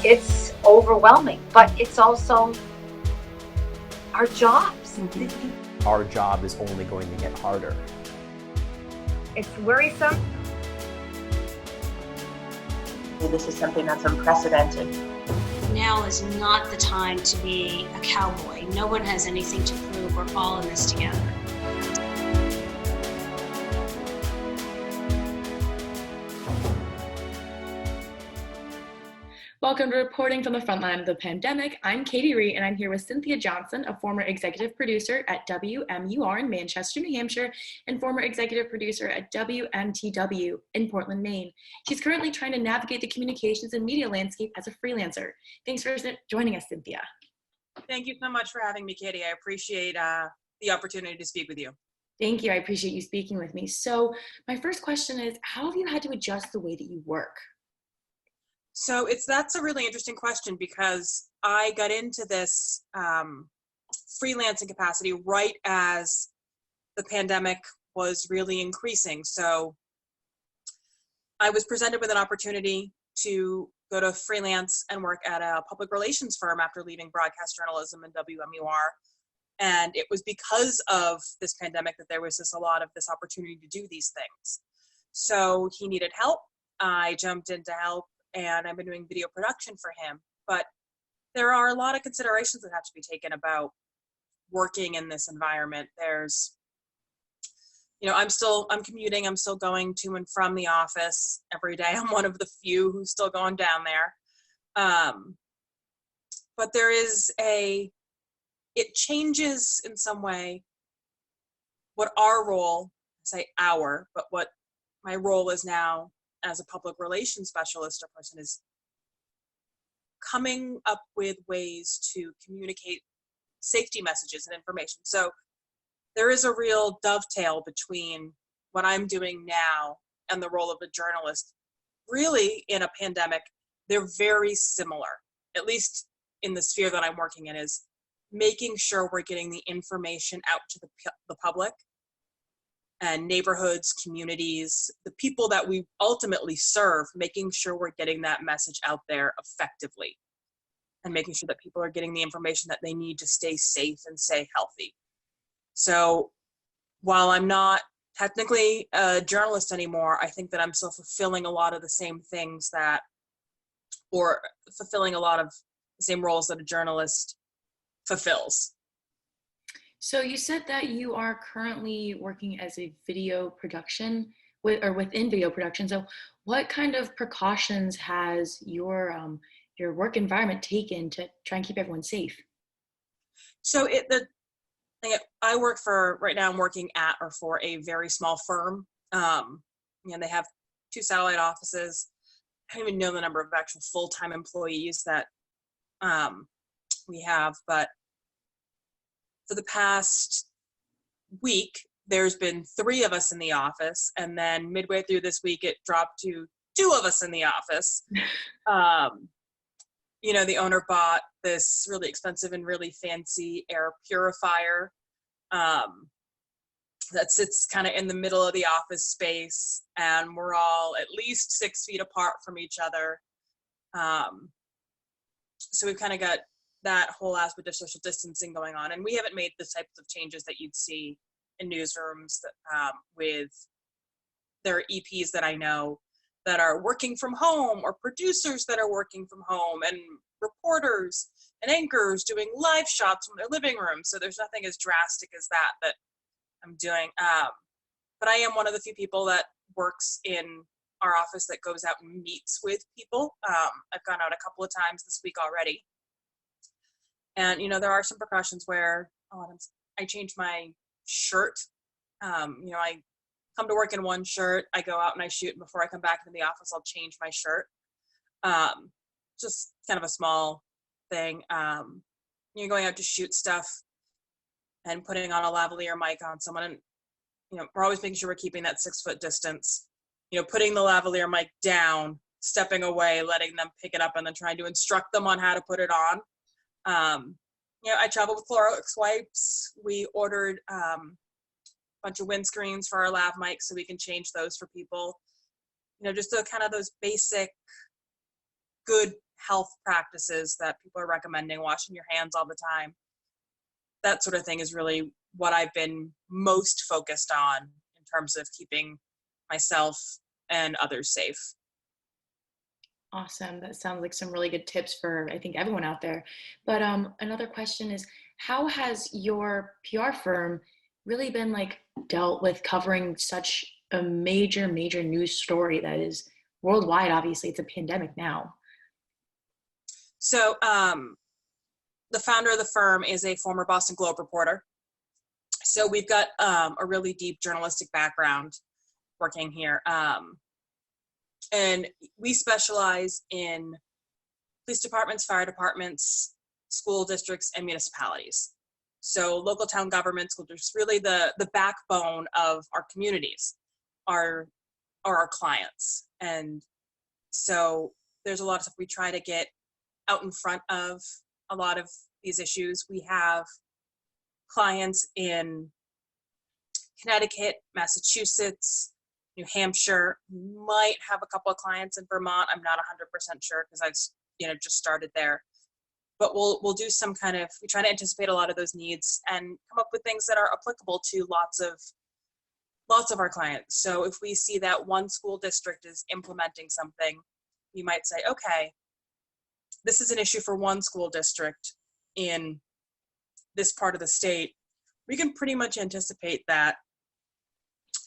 it's overwhelming, but it's also our jobs. Our job is only going to get harder. It's worrisome. This is something that's unprecedented. Now is not the time to be a cowboy. No one has anything to prove. We're all in this together. Welcome to Reporting from the Frontline of the Pandemic. I'm Katie Rhee, and I'm here with Cynthia Johnson, a former executive producer at WMUR in Manchester, New Hampshire, and former executive producer at WMTW in Portland, Maine. She's currently trying to navigate the communications and media landscape as a freelancer. Thanks for joining us, Cynthia. Thank you so much for having me, Katie. I appreciate the opportunity to speak with you. Thank you. I appreciate you speaking with me. So my first question is, how have you had to adjust the way that you work? So that's a really interesting question, because I got into this freelancing capacity right as the pandemic was really increasing. So I was presented with an opportunity to go to freelance and work at a public relations firm after leaving broadcast journalism and WMUR. And it was because of this pandemic that there was a lot of this opportunity to do these things. So he needed help. I jumped in to help. And I've been doing video production for him. But there are a lot of considerations that have to be taken about working in this environment. There's, I'm commuting, I'm still going to and from the office every day. I'm one of the few who's still going down there. But there is it changes in some way what our role, but what my role is now as a public relations specialist or person is coming up with ways to communicate safety messages and information. So there is a real dovetail between what I'm doing now and the role of a journalist. Really, in a pandemic, they're very similar, at least in the sphere that I'm working in, is making sure we're getting the information out to the public and neighborhoods, communities, the people that we ultimately serve, making sure we're getting that message out there effectively and making sure that people are getting the information that they need to stay safe and stay healthy. So while I'm not technically a journalist anymore, I think that I'm still fulfilling a lot of the same things or fulfilling a lot of the same roles that a journalist fulfills. So you said that you are currently working as a video production within video production. So what kind of precautions has your work environment taken to try and keep everyone safe? So I work right now I'm working at or for a very small firm. They have 2 satellite offices. I don't even know the number of actual full-time employees that we have, but for the past week, there's been 3 of us in the office, and then midway through this week, it dropped to 2 of us in the office. The owner bought this really expensive and really fancy air purifier that sits kind of in the middle of the office space, and we're all at least 6 feet apart from each other. So we've kind of got that whole aspect of social distancing going on. And we haven't made the types of changes that you'd see in newsrooms with their EPs that I know that are working from home, or producers that are working from home, and reporters and anchors doing live shots from their living room. So there's nothing as drastic as that I'm doing. But I am one of the few people that works in our office that goes out and meets with people. I've gone out a couple of times this week already. And, there are some precautions where I change my shirt. I come to work in one shirt, I go out and I shoot, and before I come back into the office, I'll change my shirt. Just kind of a small thing. Going out to shoot stuff and putting on a lavalier mic on someone. And, we're always making sure we're keeping that 6-foot distance. Putting the lavalier mic down, stepping away, letting them pick it up, and then trying to instruct them on how to put it on. I traveled with Clorox wipes. We ordered a bunch of windscreens for our lav mics so we can change those for people. Just the kind of those basic good health practices that people are recommending, washing your hands all the time. That sort of thing is really what I've been most focused on in terms of keeping myself and others safe. Awesome. That sounds like some really good tips for, I think, everyone out there. But another question is, how has your PR firm really been like dealt with covering such a major news story that is worldwide? Obviously, it's a pandemic now. So the founder of the firm is a former Boston Globe reporter. So we've got a really deep journalistic background working here. And we specialize in police departments, fire departments, school districts, and municipalities. So local town governments, which is really the backbone of our communities, are our clients. And so there's a lot of stuff we try to get out in front of a lot of these issues. We have clients in Connecticut, Massachusetts, New Hampshire, might have a couple of clients in Vermont. I'm not 100% sure because I've just started there. But we'll do some kind of, we try to anticipate a lot of those needs and come up with things that are applicable to lots of our clients. So if we see that one school district is implementing something, we might say, okay, this is an issue for one school district in this part of the state. We can pretty much anticipate that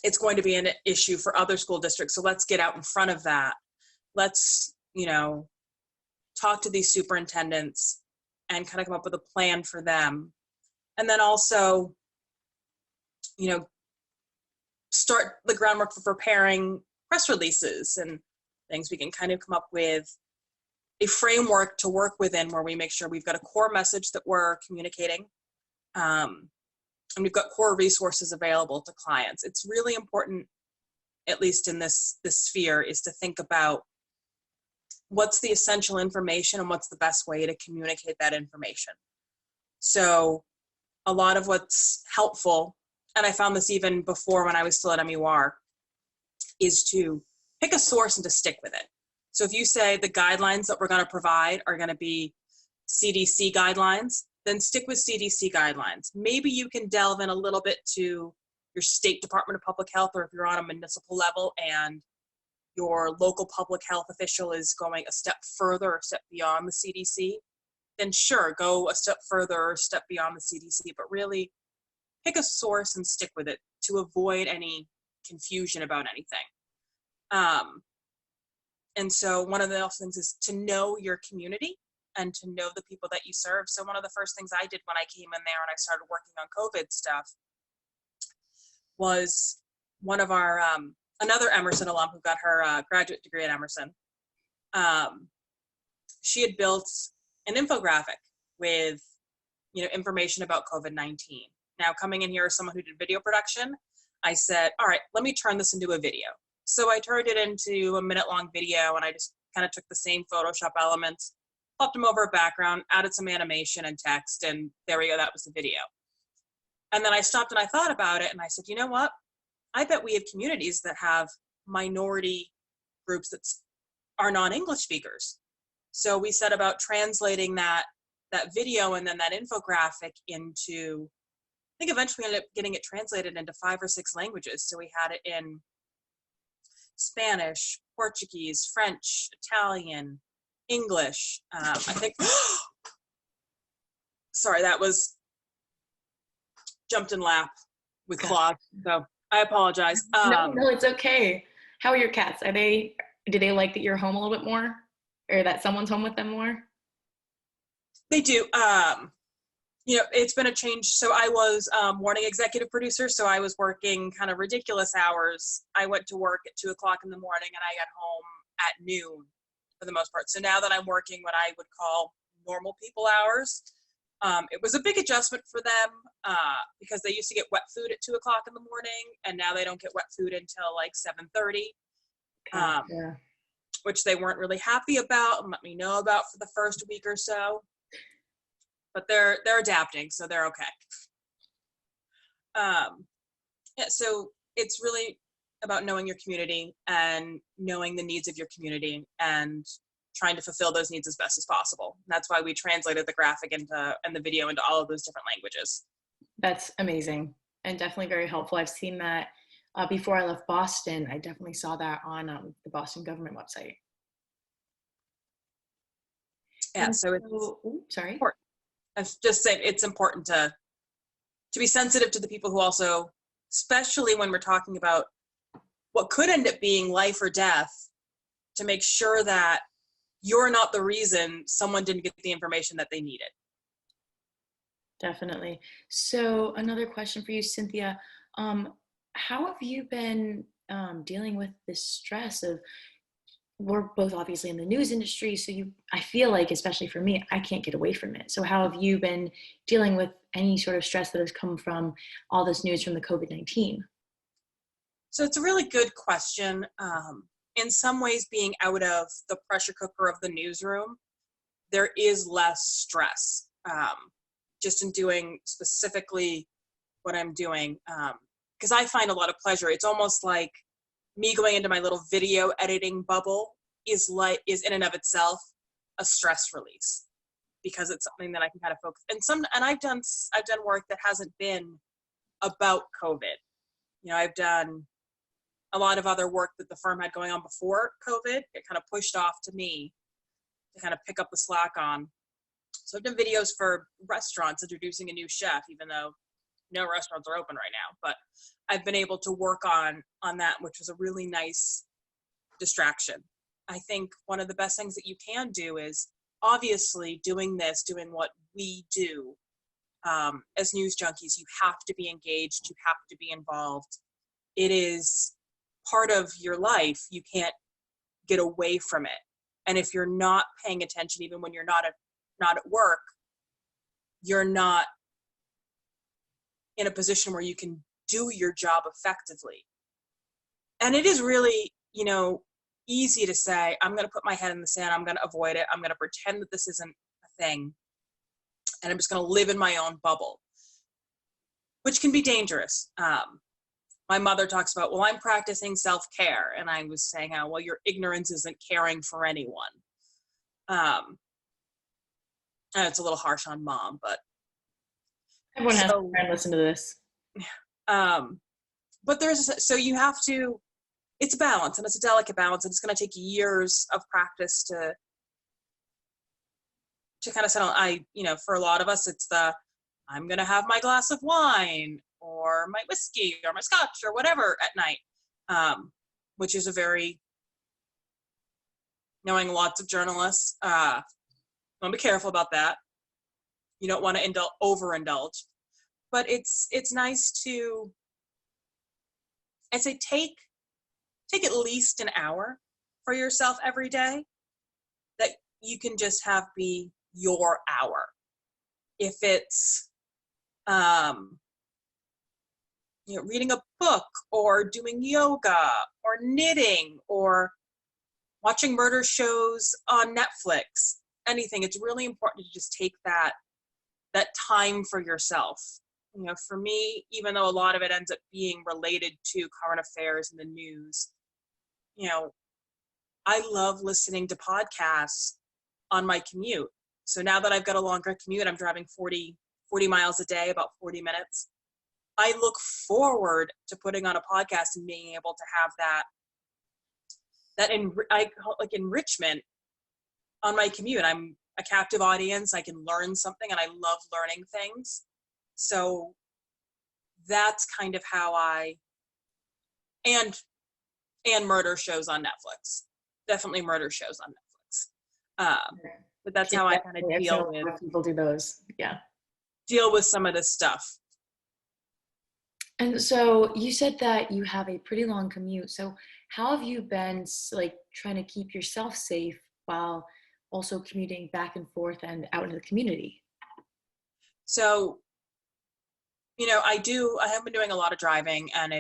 it's going to be an issue for other school districts. So let's get out in front of that. Let's, talk to these superintendents and kind of come up with a plan for them. And then also, start the groundwork for preparing press releases and things. We can kind of come up with a framework to work within where we make sure we've got a core message that we're communicating. And we've got core resources available to clients. It's really important, at least in this sphere, is to think about what's the essential information and what's the best way to communicate that information. So a lot of what's helpful, and I found this even before when I was still at WMUR, is to pick a source and to stick with it. So if you say the guidelines that we're going to provide are going to be CDC guidelines, then stick with CDC guidelines. Maybe you can delve in a little bit to your state Department of Public Health, or if you're on a municipal level and your local public health official is going a step further or a step beyond the CDC, then sure, go a step further or a step beyond the CDC, but really pick a source and stick with it to avoid any confusion about anything. And so one of the things is to know your community and to know the people that you serve. So one of the first things I did when I came in there and I started working on COVID stuff was one of our, another Emerson alum who got her graduate degree at Emerson. She had built an infographic with, information about COVID-19. Now, coming in here as someone who did video production, I said, all right, let me turn this into a video. So I turned it into a minute-long video, and I just kind of took the same Photoshop elements, popped them over a background, added some animation and text, and there we go, that was the video. And then I stopped and I thought about it, and I said, you know what? I bet we have communities that have minority groups that are non-English speakers. So we set about translating that video and then that infographic into, I think eventually we ended up getting it translated into 5 or 6 languages. So we had it in Spanish, Portuguese, French, Italian, English. I think, sorry, that was jumped in lap with Claude. So I apologize. No, it's okay. How are your cats? Do they like that you're home a little bit more, or that someone's home with them more? They do. It's been a change. So I was morning executive producer, so I was working kind of ridiculous hours. I went to work at 2:00 in the morning and I got home at noon for the most part. So now that I'm working what I would call normal people hours, it was a big adjustment for them because they used to get wet food at 2:00 in the morning, and now they don't get wet food until like 7:30, which they weren't really happy about and let me know about for the first week or so. But they're adapting, so they're okay. So it's really about knowing your community and knowing the needs of your community and trying to fulfill those needs as best as possible. And that's why we translated the graphic and the video into all of those different languages. That's amazing and definitely very helpful. I've seen that before I left Boston. I definitely saw that on the Boston government website. Yeah, And so it's sorry. important. I was just saying it's important to be sensitive to the people who also, especially when we're talking about what could end up being life or death, to make sure that you're not the reason someone didn't get the information that they needed. Definitely. So another question for you, Cynthia. How have you been dealing with this stress of, we're both obviously in the news industry, so I feel like, especially for me, I can't get away from it. So how have you been dealing with any sort of stress that has come from all this news from the COVID-19? So it's a really good question. In some ways, being out of the pressure cooker of the newsroom, there is less stress. Just in doing specifically what I'm doing, because I find a lot of pleasure. It's almost like me going into my little video editing bubble is in and of itself a stress release, because it's something that I can kind of focus. And I've done work that hasn't been about COVID. You know, I've done a lot of other work that the firm had going on before COVID. It kind of pushed off to me to kind of pick up the slack on. So I've done videos for restaurants introducing a new chef, even though no restaurants are open right now. But I've been able to work on that, which was a really nice distraction. I think one of the best things that you can do is, obviously, doing what we do as news junkies, you have to be engaged, you have to be involved. It is part of your life. You can't get away from it. And if you're not paying attention, even when you're not at work, you're not in a position where you can do your job effectively. And it is really, easy to say, I'm going to put my head in the sand, I'm going to avoid it, I'm going to pretend that this isn't a thing, and I'm just going to live in my own bubble, which can be dangerous. My mother talks about, well, I'm practicing self-care, and I was saying, well, your ignorance isn't caring for anyone. It's a little harsh on mom, but Everyone has to try and listen to this. But you have to, it's a balance, and it's a delicate balance, and it's going to take years of practice to kind of settle. For a lot of us, it's I'm going to have my glass of wine or my whiskey or my scotch or whatever at night, which is a very, knowing lots of journalists, you want to be careful about that. You don't want to overindulge, but it's nice to, I'd say, take at least an hour for yourself every day that you can just have be your hour. If it's, reading a book or doing yoga or knitting or watching murder shows on Netflix, anything, it's really important to just take that time for yourself. For me, even though a lot of it ends up being related to current affairs and the news, I love listening to podcasts on my commute. So now that I've got a longer commute, I'm driving 40 miles a day, about 40 minutes. I look forward to putting on a podcast and being able to have I call it like enrichment on my commute. I'm a captive audience. I can learn something, and I love learning things. So that's kind of how and murder shows on Netflix. Definitely murder shows on Netflix. But that's how I kind of deal with people do those. Yeah. Deal with some of this stuff. And so you said that you have a pretty long commute. So how have you been trying to keep yourself safe while also commuting back and forth and out into the community? So, I have been doing a lot of driving, and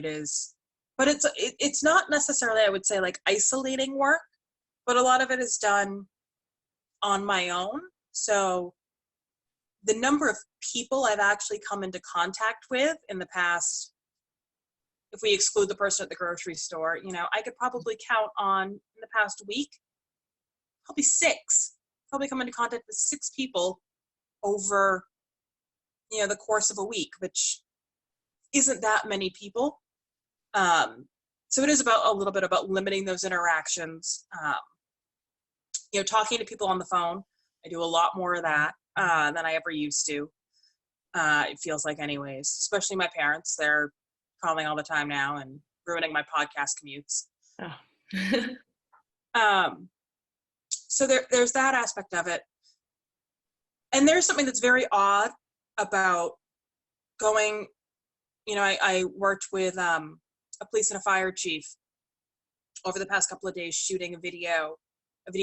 but it's not necessarily, I would say, like isolating work, but a lot of it is done on my own. So the number of people I've actually come into contact with in the past, if we exclude the person at the grocery store, I could probably count on, in the past week, probably come into contact with 6 people over, the course of a week, which isn't that many people. So it is a little bit about limiting those interactions. Talking to people on the phone. I do a lot more of that than I ever used to. It feels like anyways, especially my parents. They're calling all the time now and ruining my podcast commutes. Oh. So there's that aspect of it. And there's something that's very odd about going, I worked with a police and a fire chief over the past couple of days, shooting a video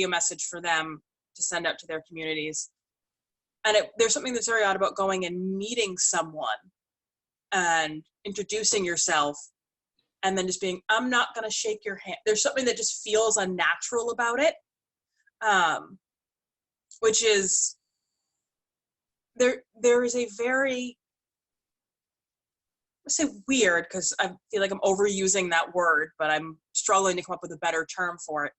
message for them to send out to their communities. And there's something that's very odd about going and meeting someone and introducing yourself and then just being, I'm not going to shake your hand. There's something that just feels unnatural about it, which is, there is a very, I say weird because I feel like I'm overusing that word, but I'm struggling to come up with a better term for it.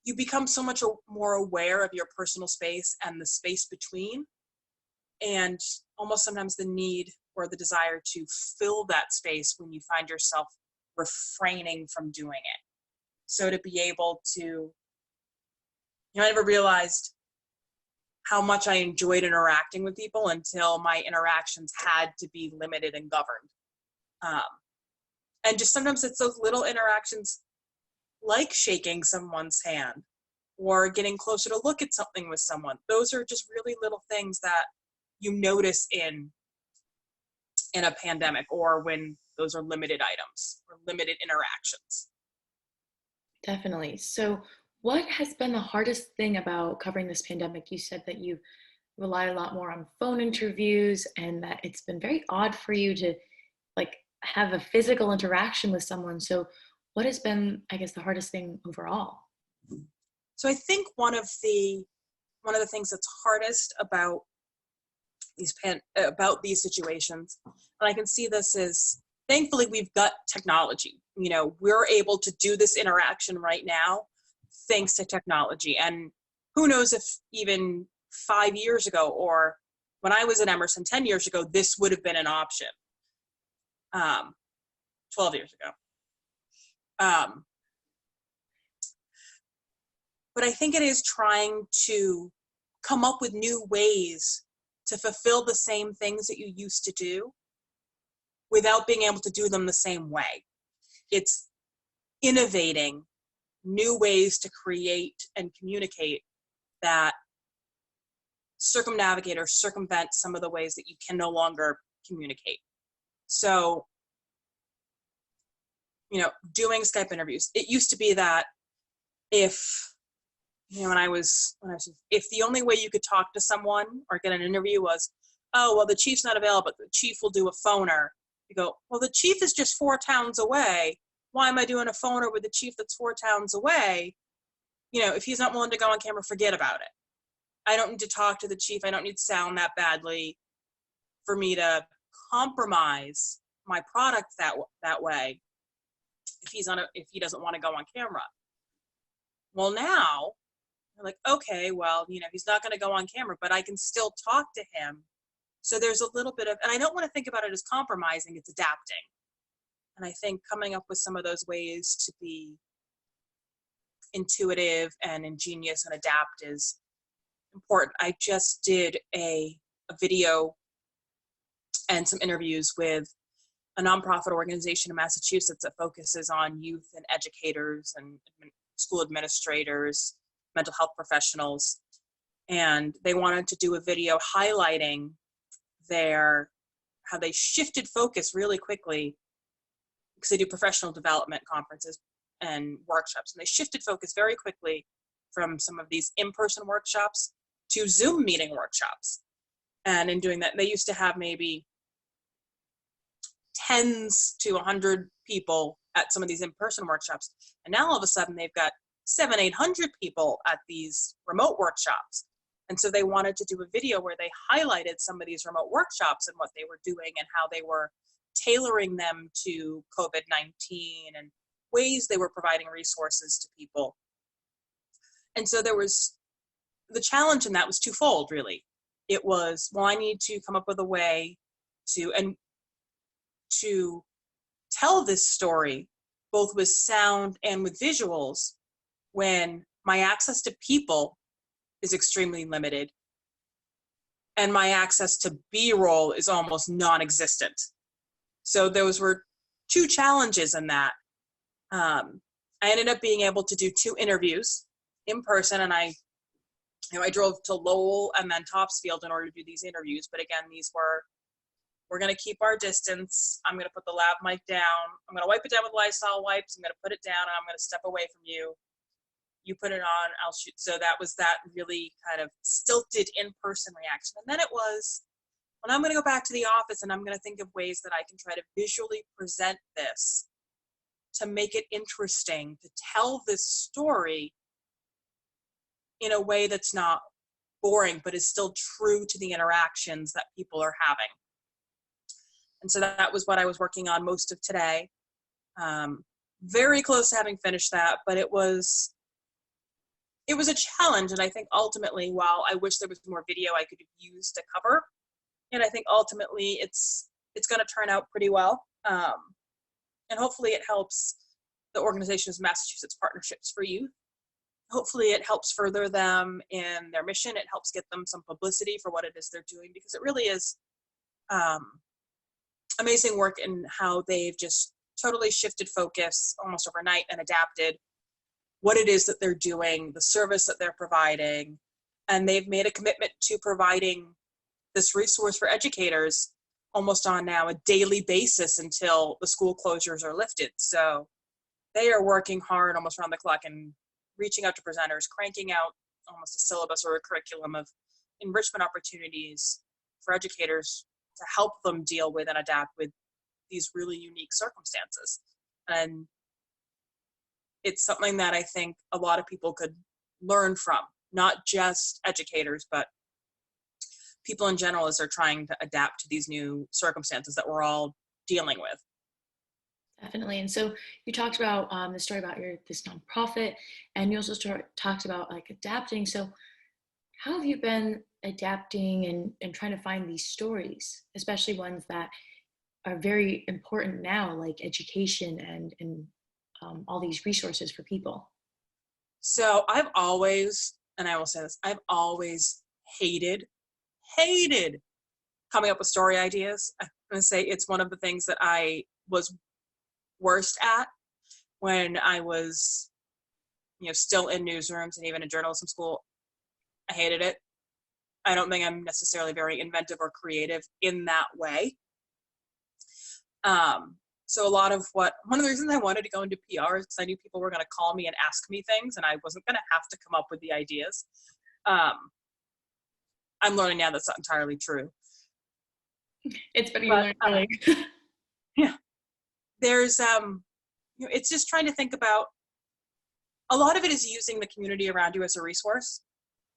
You become so much more aware of your personal space and the space between, and almost sometimes the need or the desire to fill that space when you find yourself refraining from doing it. So to be able to, I never realized how much I enjoyed interacting with people until my interactions had to be limited and governed. And just sometimes it's those little interactions like shaking someone's hand or getting closer to look at something with someone. Those are just really little things that you notice in a pandemic, or when those are limited items or limited interactions. Definitely. So what has been the hardest thing about covering this pandemic? You said that you rely a lot more on phone interviews and that it's been very odd for you to have a physical interaction with someone. So what has been, I guess, the hardest thing overall? So I think one of the things that's hardest about these situations, and I can see this is, thankfully we've got technology. We're able to do this interaction right now thanks to technology. And who knows if even 5 years ago, or when I was at Emerson 10 years ago, this would have been an option. 12 years ago. But I think it is trying to come up with new ways to fulfill the same things that you used to do without being able to do them the same way. It's innovating new ways to create and communicate that circumnavigate or circumvent some of the ways that you can no longer communicate. So, doing Skype interviews, it used to be that if the only way you could talk to someone or get an interview was, oh, well, the chief's not available, but the chief will do a phoner. You go, well, the chief is just 4 towns away. Why am I doing a phoner with the chief that's 4 towns away? If he's not willing to go on camera, forget about it. I don't need to talk to the chief. I don't need to sound that badly for me to compromise my product that way if he doesn't want to go on camera. Well, now you're like, okay, well, he's not going to go on camera, but I can still talk to him. So there's a little bit of, and I don't want to think about it as compromising, it's adapting. And I think coming up with some of those ways to be intuitive and ingenious and adapt is important. I just did a video and some interviews with a nonprofit organization in Massachusetts that focuses on youth and educators and school administrators, mental health professionals. And they wanted to do a video highlighting how they shifted focus really quickly, because they do professional development conferences and workshops. And they shifted focus very quickly from some of these in-person workshops to Zoom meeting workshops. And in doing that, they used to have maybe tens to 100 people at some of these in-person workshops. And now all of a sudden they've got 700-800 people at these remote workshops. And so they wanted to do a video where they highlighted some of these remote workshops and what they were doing and how they were tailoring them to COVID-19 and ways they were providing resources to people. And so the challenge in that was twofold, really. It was, well, I need to come up with a way to tell this story, both with sound and with visuals, when my access to people is extremely limited and my access to B-roll is almost non-existent. So those were two challenges in that. I ended up being able to do 2 interviews in person, and I drove to Lowell and then Topsfield in order to do these interviews. But again, we're going to keep our distance. I'm going to put the lab mic down. I'm going to wipe it down with Lysol wipes. I'm going to put it down, and I'm going to step away from you. You put it on, I'll shoot. So that was that really kind of stilted in-person reaction. And then it was, when I'm going to go back to the office and I'm going to think of ways that I can try to visually present this to make it interesting, to tell this story in a way that's not boring, but is still true to the interactions that people are having. And so that was what I was working on most of today. Very close to having finished that, but it was a challenge. And I think ultimately, while I wish there was more video I could have used to cover, and I think ultimately it's going to turn out pretty well. And hopefully it helps the organization's Massachusetts Partnerships for Youth. Hopefully it helps further them in their mission. It helps get them some publicity for what it is they're doing, because it really is amazing work in how they've just totally shifted focus almost overnight and adapted what it is that they're doing, the service that they're providing, and they've made a commitment to providing this resource for educators almost on now a daily basis until the school closures are lifted. So they are working hard almost around the clock and reaching out to presenters, cranking out almost a syllabus or a curriculum of enrichment opportunities for educators to help them deal with and adapt with these really unique circumstances. And it's something that I think a lot of people could learn from, not just educators, but people in general as they're trying to adapt to these new circumstances that we're all dealing with. Definitely. And so you talked about the story about this nonprofit, and you also talked about like adapting. So how have you been adapting and trying to find these stories, especially ones that are very important now, like education and all these resources for people? So I've always, and I will say this, I've always hated coming up with story ideas. I'm going to say it's one of the things that I was worst at when I was, still in newsrooms and even in journalism school. I hated it. I don't think I'm necessarily very inventive or creative in that way. So one of the reasons I wanted to go into PR is because I knew people were going to call me and ask me things, and I wasn't going to have to come up with the ideas. I'm learning now that's not entirely true. It's better you learn early. Yeah. There's, it's just trying to think about, a lot of it is using the community around you as a resource.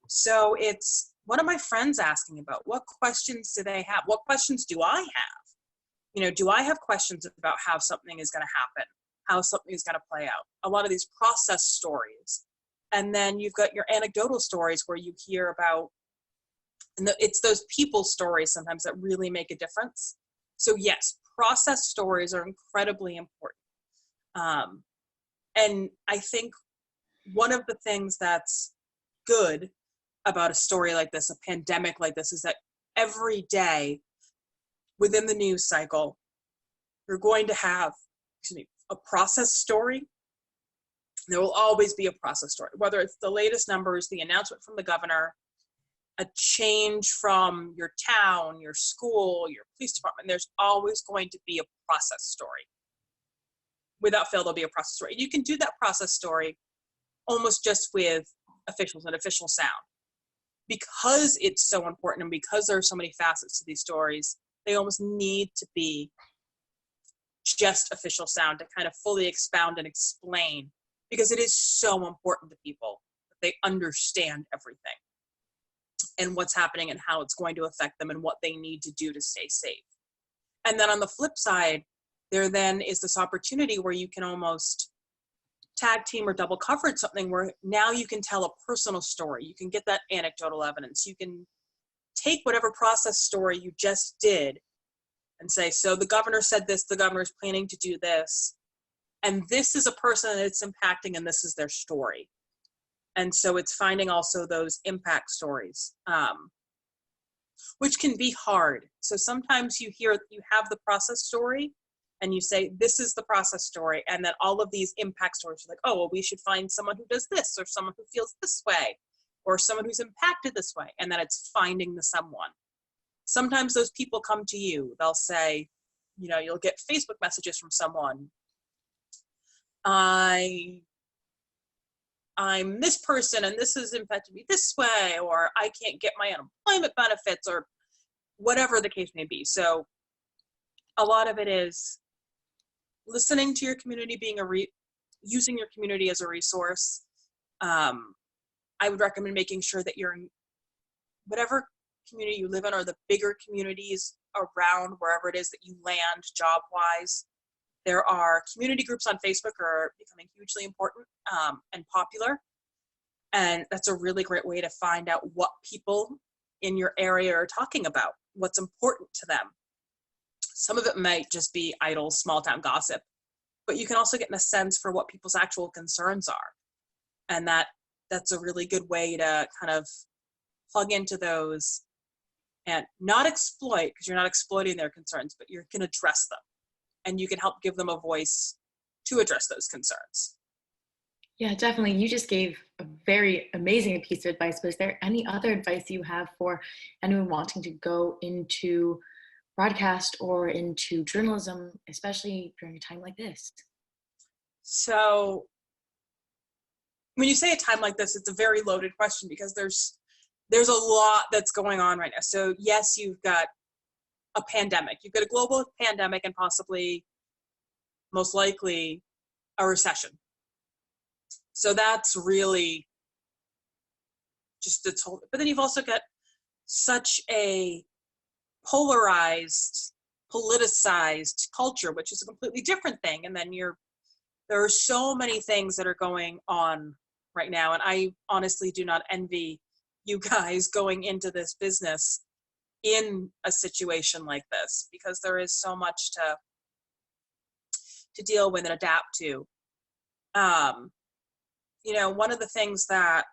So it's, what are my friends asking about? What questions do they have? What questions do I have? Do I have questions about how something is going to happen, how something is going to play out? A lot of these process stories. And then you've got your anecdotal stories where you hear about, and it's those people stories sometimes that really make a difference. So yes, process stories are incredibly important. And I think one of the things that's good about a story like this, a pandemic like this, is that every day within the news cycle, you're going to have a process story. There will always be a process story, whether it's the latest numbers, the announcement from the governor, a change from your town, your school, your police department. There's always going to be a process story. Without fail, there'll be a process story. And you can do that process story almost just with officials and official sound. Because it's so important and because there are so many facets to these stories, they almost need to be just official sound to kind of fully expound and explain, because it is so important to people that they understand everything and what's happening and how it's going to affect them and what they need to do to stay safe. And then on the flip side, there then is this opportunity where you can almost tag team or double covered something where now you can tell a personal story. You can get that anecdotal evidence. You can take whatever process story you just did and say, so the governor said this, the governor's planning to do this, and this is a person that it's impacting and this is their story. And so it's finding also those impact stories, which can be hard. So sometimes you have the process story and you say, this is the process story. And then all of these impact stories are like, oh, well, we should find someone who does this, or someone who feels this way, or someone who's impacted this way. And then it's finding the someone. Sometimes those people come to you. They'll say, you'll get Facebook messages from someone. I'm this person and this has impacted me this way, or I can't get my unemployment benefits, or whatever the case may be. So a lot of it is listening to your community, using your community as a resource. I would recommend making sure that you're in whatever community you live in, or the bigger communities around wherever it is that you land job-wise. There are community groups on Facebook are becoming hugely important and popular. And that's a really great way to find out what people in your area are talking about, what's important to them. Some of it might just be idle small town gossip, but you can also get in a sense for what people's actual concerns are. And that's a really good way to kind of plug into those and not exploit, because you're not exploiting their concerns, but you can address them. And you can help give them a voice to address those concerns. Yeah, definitely. You just gave a very amazing piece of advice, but is there any other advice you have for anyone wanting to go into broadcast or into journalism, especially during a time like this? So when you say a time like this, it's a very loaded question, because there's a lot that's going on right now. So yes, you've got a pandemic. You've got a global pandemic and possibly, most likely, a recession. So that's really just its whole, but then you've also got such a polarized, politicized culture, which is a completely different thing. And then there are so many things that are going on right now. And I honestly do not envy you guys going into this business in a situation like this, because there is so much to deal with and adapt to. One of the things that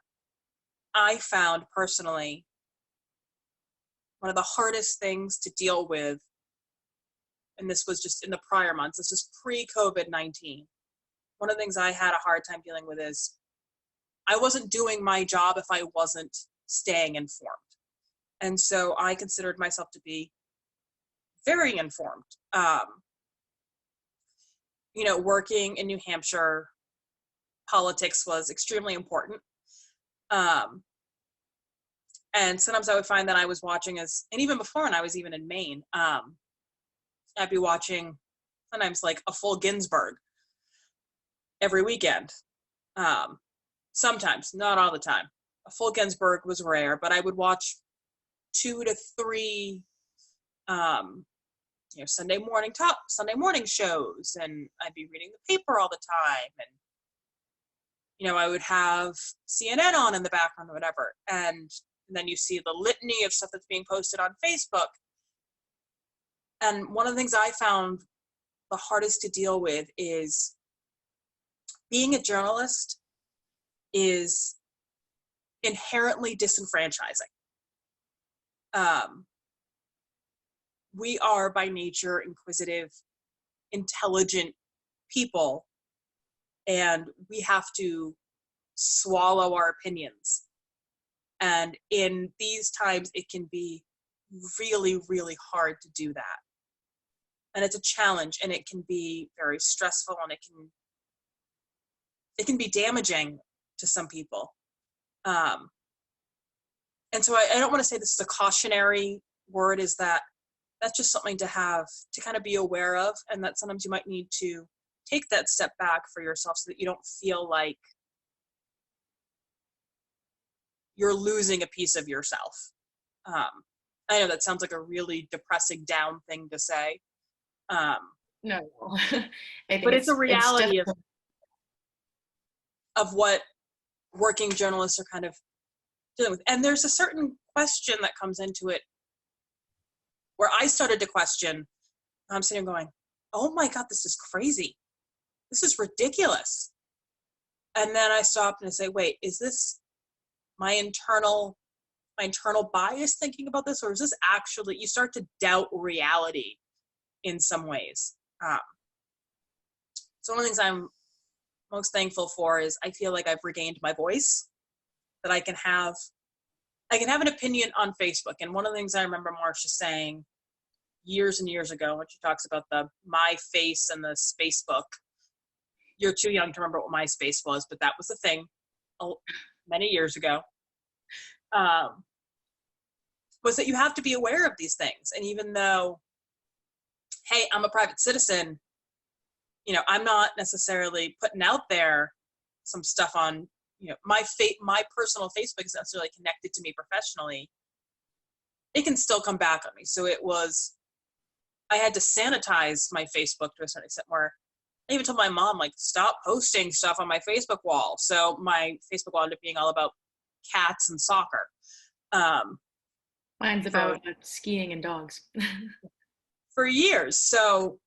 I found personally, one of the hardest things to deal with, and this was just in the prior months, this is pre-COVID-19. One of the things I had a hard time dealing with is I wasn't doing my job if I wasn't staying informed. And so I considered myself to be very informed. Working in New Hampshire, politics was extremely important. And sometimes I would find that I was watching and even before, when I was even in Maine, I'd be watching sometimes like a full Ginsburg every weekend. Sometimes, not all the time. A full Ginsburg was rare, but I would watch 2 to 3 Sunday morning shows, and I'd be reading the paper all the time, and I would have CNN on in the background or whatever, and then you see the litany of stuff that's being posted on Facebook. And one of the things I found the hardest to deal with is being a journalist is inherently disenfranchising. We are by nature inquisitive, intelligent people, and we have to swallow our opinions. And in these times, it can be really, really hard to do that. And it's a challenge, and it can be very stressful, and it can be damaging to some people. And so I don't want to say this is a cautionary word, is that that's just something to have to kind of be aware of, and that sometimes you might need to take that step back for yourself so that you don't feel like you're losing a piece of yourself. I know that sounds like a really depressing, down thing to say. No, I think but it's a reality of of what working journalists are kind of dealing with. And there's a certain question that comes into it where I started to question. I'm sitting going, oh my God, this is crazy. This is ridiculous. And then I stopped and I say, wait, is this my internal bias thinking about this, or is this actually, you start to doubt reality in some ways. So one of the things I'm most thankful for is I feel like I've regained my voice, that I can have an opinion on Facebook. And one of the things I remember Marcia saying years and years ago, when she talks about the my face and the Spacebook, you're too young to remember what MySpace was, but that was the thing many years ago, was that you have to be aware of these things. And even though, hey, I'm a private citizen, you know, I'm not necessarily putting out there some stuff on, you know, my personal Facebook is necessarily connected to me professionally. It can still come back on me. So I had to sanitize my Facebook to a certain extent, where I even told my mom, like, stop posting stuff on my Facebook wall. So my Facebook wall ended up being all about cats and soccer. Mine's about skiing and dogs. For years. So,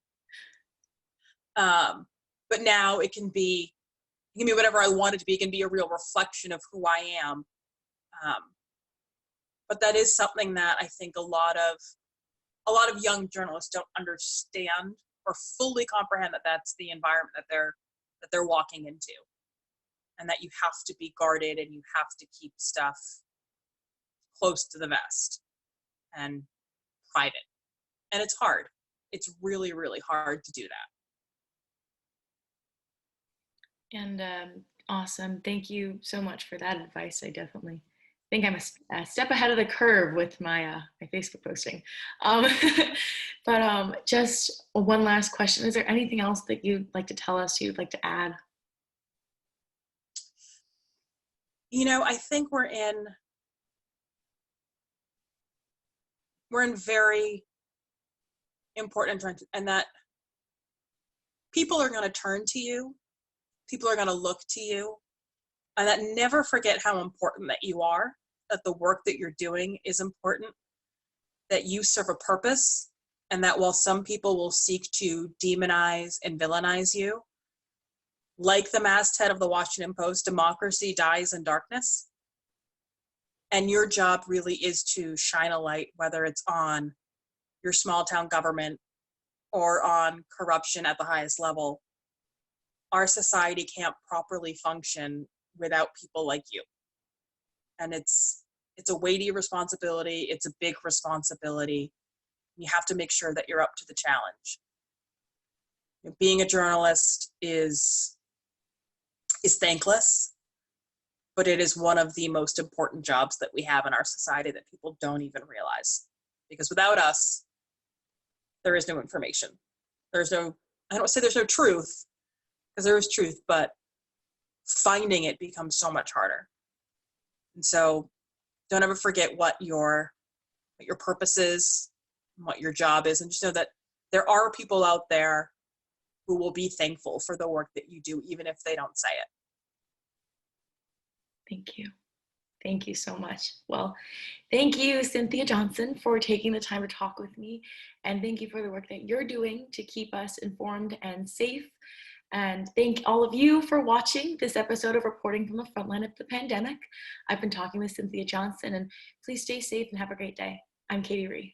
but now it can be whatever I want it to be. It can be a real reflection of who I am. But that is something that I think a lot of young journalists don't understand or fully comprehend, that that's the environment that they're walking into, and that you have to be guarded and you have to keep stuff close to the vest and private. And it's hard. It's really, really hard to do that. And awesome. Thank you so much for that advice. I definitely think I'm a step ahead of the curve with my Facebook posting. But just one last question. Is there anything else that you'd like to tell us, you'd like to add? You know, I think we're in very important times, and that people are going to turn to you. People are going to look to you, and that never forget how important that you are, that the work that you're doing is important, that you serve a purpose, and that while some people will seek to demonize and villainize you, like the masthead of the Washington Post, democracy dies in darkness. And your job really is to shine a light, whether it's on your small town government or on corruption at the highest level. Our society can't properly function without people like you. And it's a weighty responsibility. It's a big responsibility. You have to make sure that you're up to the challenge. Being a journalist is thankless, but it is one of the most important jobs that we have in our society that people don't even realize. Because without us, there is no information. I don't want to say there's no truth, because there is truth, but finding it becomes so much harder. And so don't ever forget what your purpose is, what your job is, and just know that there are people out there who will be thankful for the work that you do, even if they don't say it. Thank you. Thank you so much. Well, thank you, Cynthia Johnson, for taking the time to talk with me. And thank you for the work that you're doing to keep us informed and safe. And thank all of you for watching this episode of Reporting from the Frontline of the Pandemic. I've been talking with Cynthia Johnson, and please stay safe and have a great day. I'm Katie Rhee.